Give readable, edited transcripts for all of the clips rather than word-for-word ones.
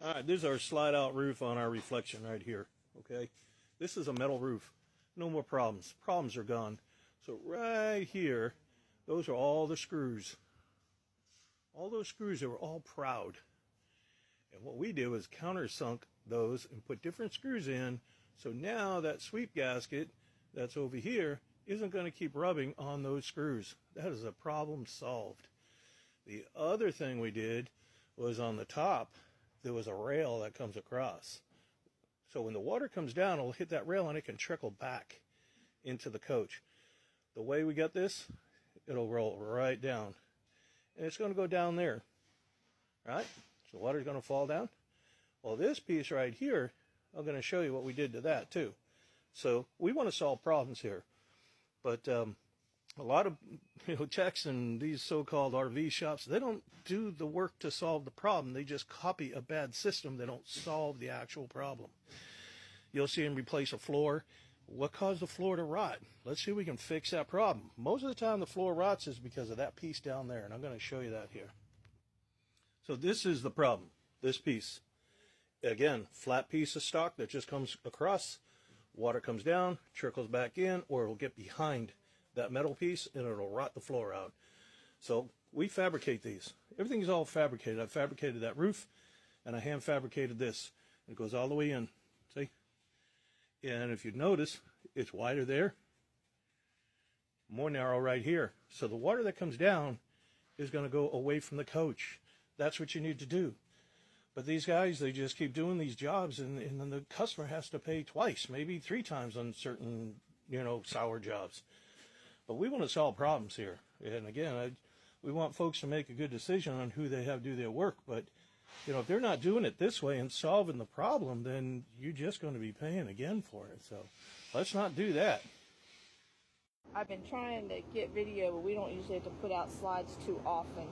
All right, this is our slide out roof on our reflection right here, okay? This is a metal roof. No more problems. Problems are gone. So right here, those are all the screws. All those screws, they were all proud. And what we did was countersunk those and put different screws in. So now that sweep gasket that's over here isn't going to keep rubbing on those screws. That is a problem solved. The other thing we did was on the top, there was a rail that comes across. So when the water comes down, it'll hit that rail and it can trickle back into the coach. The way we got this, it'll roll right down. And it's going to go down there, right? So the water's going to fall down. Well, this piece right here, I'm going to show you what we did to that too. So we want to solve problems here. But a lot of techs and these so-called RV shops, they don't do the work to solve the problem. They just copy a bad system. They don't solve the actual problem. You'll see them replace a floor. What caused the floor to rot? Let's see if we can fix that problem. Most of the time the floor rots is because of that piece down there, and I'm going to show you that here. So this is the problem, this piece. Again, flat piece of stock that just comes across. Water comes down, trickles back in, or it'll get behind that metal piece and it'll rot the floor out. So we fabricate these. Everything's all fabricated. I fabricated that roof and I hand fabricated this. It goes all the way in, see? And if you notice, it's wider there, more narrow right here. So the water that comes down is going to go away from the coach. That's what you need to do. But these guys, they just keep doing these jobs and then the customer has to pay twice, maybe 3 times on certain, sour jobs. But we want to solve problems here. And again, we want folks to make a good decision on who they have do their work. But, if they're not doing it this way and solving the problem, then you're just going to be paying again for it. So let's not do that. I've been trying to get video, but we don't usually have to put out slides too often.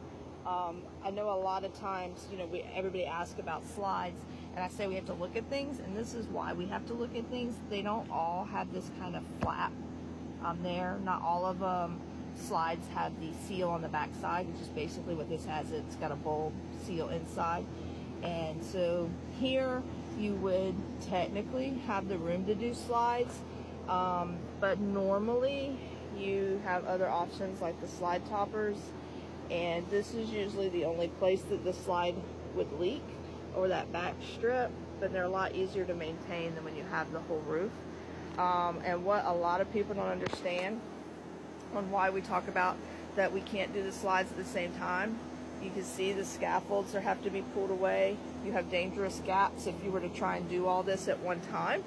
I know a lot of times, everybody asks about slides, and I say we have to look at things, and this is why we have to look at things. They don't all have this kind of flap there. Not all of them. Slides have the seal on the back side, which is basically what this has. It's got a bulb seal inside. And so here you would technically have the room to do slides, but normally you have other options like the slide toppers, and this is usually the only place that the slide would leak, or that back strip, but they're a lot easier to maintain than when you have the whole roof. And what a lot of people don't understand on why we talk about that we can't do the slides at the same time. You can see the scaffolds have to be pulled away. You have dangerous gaps if you were to try and do all this at one time.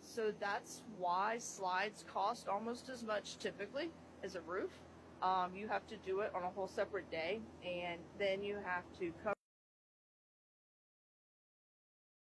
So that's why slides cost almost as much typically as a roof. You have to do it on a whole separate day, and then you have to cover